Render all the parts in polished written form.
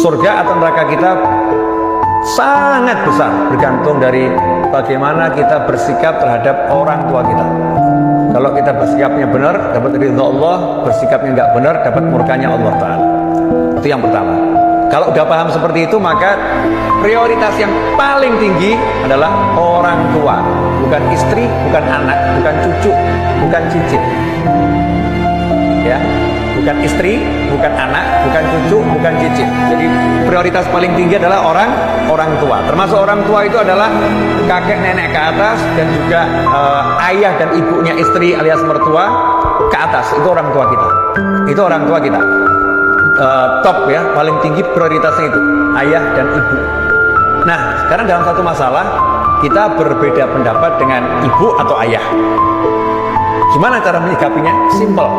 surga atau neraka kita sangat besar, bergantung dari bagaimana kita bersikap terhadap orang tua kita. Kalau kita bersikapnya benar, dapat ridha Allah. Bersikapnya nggak benar, dapat murkanya Allah Ta'ala. Itu yang pertama. Kalau udah paham seperti itu, maka prioritas yang paling tinggi adalah orang tua. Bukan istri, bukan anak, bukan cucu, bukan cicit. Ya, bukan istri, bukan anak, bukan cucu, bukan cicit. Jadi prioritas paling tinggi adalah orang tua. Termasuk orang tua itu adalah kakek nenek ke atas, dan juga ayah dan ibunya istri alias mertua ke atas. Itu orang tua kita. Itu orang tua kita. Top ya, paling tinggi prioritasnya itu ayah dan ibu. Nah, sekarang dalam satu masalah kita berbeda pendapat dengan ibu atau ayah. Gimana cara menyikapinya? Simple.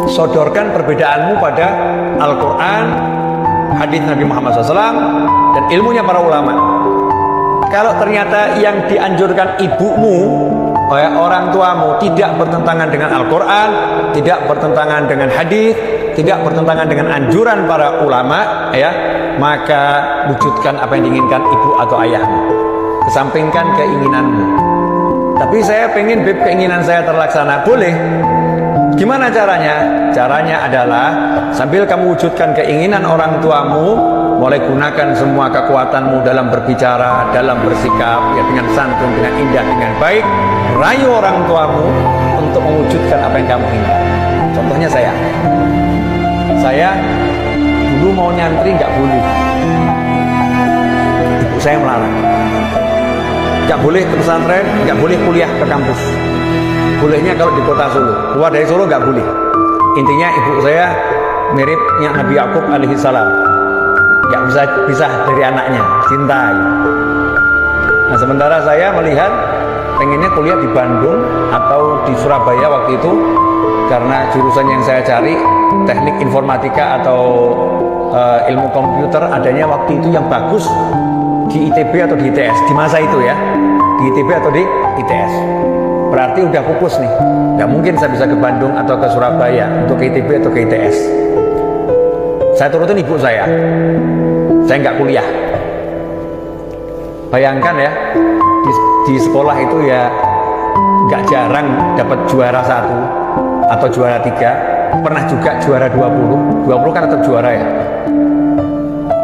Sodorkan perbedaanmu pada Al-Quran, hadis Nabi Muhammad SAW, dan ilmunya para ulama. Kalau ternyata yang dianjurkan ibumu, orang tuamu, tidak bertentangan dengan Al-Quran, tidak bertentangan dengan hadis, tidak bertentangan dengan anjuran para ulama, ya, maka wujudkan apa yang diinginkan ibu atau ayahmu. Kesampingkan keinginanmu. Tapi saya pengen keinginan saya terlaksana, boleh. Gimana caranya? Caranya adalah sambil kamu wujudkan keinginan orang tuamu, mulai gunakan semua kekuatanmu dalam berbicara, dalam bersikap, ya, dengan santun, dengan indah, dengan baik. Rayu orang tuamu untuk mewujudkan apa yang kamu inginkan. Contohnya saya dulu mau nyantri nggak boleh. Ibu saya melarang. Nggak boleh ke pesantren, nggak boleh kuliah ke kampus. Bolehnya kalau di kota Solo. Keluar dari Solo nggak boleh. Intinya ibu saya miripnya Nabi Yakub alaihi salam. Nggak bisa pisah dari anaknya, cintai. Nah, sementara saya melihat pengennya kuliah di Bandung atau di Surabaya waktu itu, karena jurusan yang saya cari teknik informatika atau ilmu komputer, adanya waktu itu yang bagus di ITB atau di ITS di masa itu ya, di ITB atau di ITS. Berarti udah pupus nih, nggak mungkin saya bisa ke Bandung atau ke Surabaya untuk ke ITB atau ke ITS. Saya turutin ibu saya nggak kuliah. Bayangkan ya, di sekolah itu ya nggak jarang dapat juara 1 atau juara 3, pernah juga juara 20 kan tetap juara ya.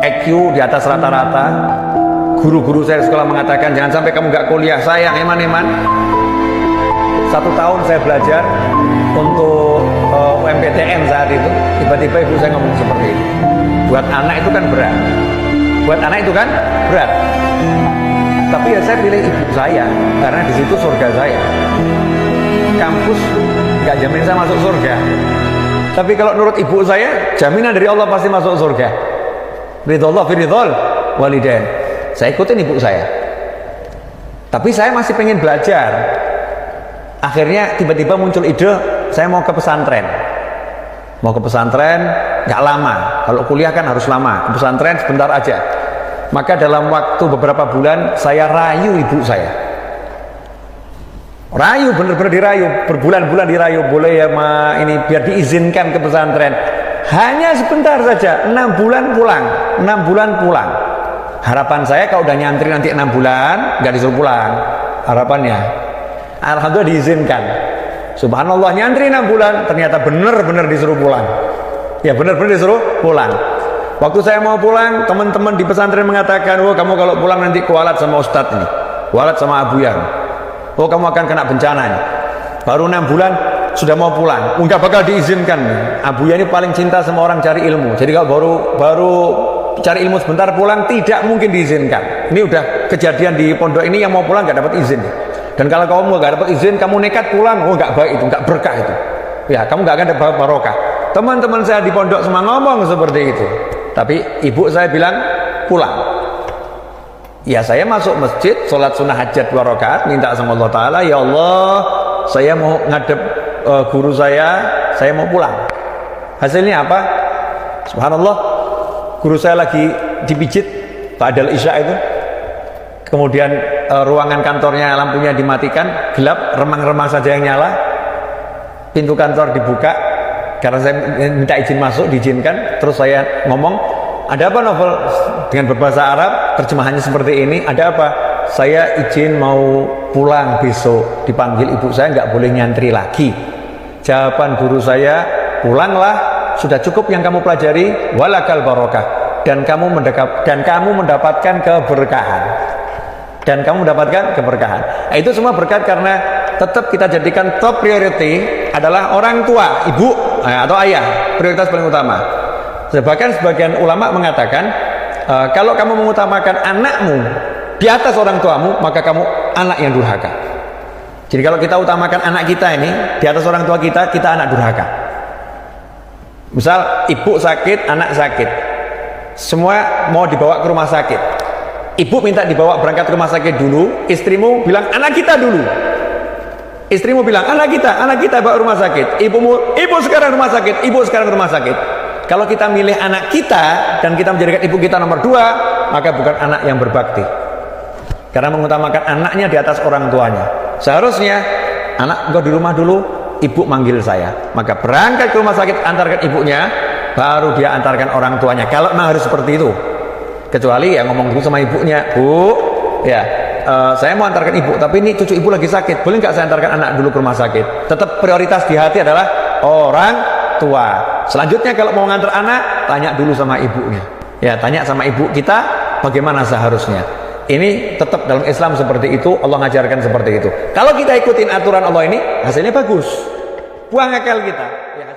EQ di atas rata-rata. Guru-guru saya di sekolah mengatakan jangan sampai kamu nggak kuliah, sayang eman-eman. 1 tahun saya belajar untuk UMPTN saat itu, tiba-tiba ibu saya ngomong seperti itu. Buat anak itu kan berat. Tapi ya saya pilih ibu saya karena di situ surga saya. Kampus nggak jamin saya masuk surga. Tapi kalau menurut ibu saya, jaminan dari Allah pasti masuk surga. Ridhollah fi ridhol walidain. Saya ikutin ibu saya. Tapi saya masih pengen belajar. Akhirnya tiba-tiba muncul ide, saya mau ke pesantren. Nggak lama. Kalau kuliah kan harus lama. Ke pesantren sebentar aja. Maka dalam waktu beberapa bulan saya rayu ibu saya. Rayu, bener-bener dirayu, berbulan-bulan dirayu. Boleh ya ma, ini biar diizinkan ke pesantren. Hanya sebentar saja, 6 bulan pulang. Harapan saya kalau udah nyantri nanti 6 bulan nggak disuruh pulang. Harapannya, alhamdulillah diizinkan. Subhanallah, nyantri 6 bulan ternyata bener-bener disuruh pulang. Ya bener-bener disuruh pulang. Waktu saya mau pulang, teman-teman di pesantren mengatakan, oh kamu kalau pulang nanti kualat sama ustadz ini, kualat sama Abu Yang. Oh kamu akan kena bencana ini. Baru 6 bulan sudah mau pulang, nggak bakal diizinkan. Abu Yang ini paling cinta sama orang cari ilmu. Jadi kalau baru cari ilmu sebentar pulang, tidak mungkin diizinkan. Ini udah kejadian di pondok ini, yang mau pulang nggak dapat izin. Dan kalau kamu nggak dapat izin, kamu nekat pulang, oh nggak baik itu, nggak berkah itu. Ya kamu nggak akan dapat barokah. Teman-teman saya di pondok semua ngomong seperti itu. Tapi ibu saya bilang pulang. Ya saya masuk masjid, sholat sunnah hajat 2 rakaat, minta sama Allah Ta'ala, ya Allah, saya mau ngadep guru saya mau pulang. Hasilnya apa? Subhanallah, guru saya lagi dipijit ba'dal isya itu. Kemudian ruangan kantornya lampunya dimatikan, gelap, remang-remang saja yang nyala. Pintu kantor dibuka, karena saya minta izin masuk, diizinkan. Terus saya ngomong, ada apa novel dengan berbahasa Arab, terjemahannya seperti ini, ada apa? Saya izin mau pulang besok, dipanggil ibu saya, nggak boleh nyantri lagi. Jawaban guru saya, pulanglah, sudah cukup yang kamu pelajari, walakal barokah, dan kamu mendapatkan keberkahan. Dan kamu mendapatkan keberkahan. Nah, itu semua berkat karena tetap kita jadikan top priority adalah orang tua, ibu atau ayah, prioritas paling utama. Bahkan sebagian ulama mengatakan kalau kamu mengutamakan anakmu di atas orang tuamu, maka kamu anak yang durhaka. Jadi kalau kita utamakan anak kita ini di atas orang tua kita, kita anak durhaka. Misal ibu sakit, anak sakit, semua mau dibawa ke rumah sakit, ibu minta dibawa berangkat ke rumah sakit dulu, istrimu bilang anak kita dulu. Istrimu bilang anak kita bawa rumah sakit, ibu sekarang rumah sakit, ibu sekarang rumah sakit. Kalau kita milih anak kita dan kita menjadikan ibu kita nomor 2, maka bukan anak yang berbakti, karena mengutamakan anaknya di atas orang tuanya. Seharusnya anak engkau di rumah dulu, ibu manggil saya, maka berangkat ke rumah sakit, antarkan ibunya, baru dia antarkan orang tuanya. Kalau memang harus seperti itu, kecuali ya ngomong dulu sama ibunya, bu, ya saya mau antarkan ibu, tapi ini cucu ibu lagi sakit, boleh nggak saya antarkan anak dulu ke rumah sakit? Tetap prioritas di hati adalah orang tua. Selanjutnya kalau mau ngantar anak, tanya dulu sama ibunya, ya tanya sama ibu kita bagaimana seharusnya. Ini tetap dalam Islam seperti itu, Allah ngajarkan seperti itu. Kalau kita ikutin aturan Allah ini, hasilnya bagus. Buang akal kita, ya.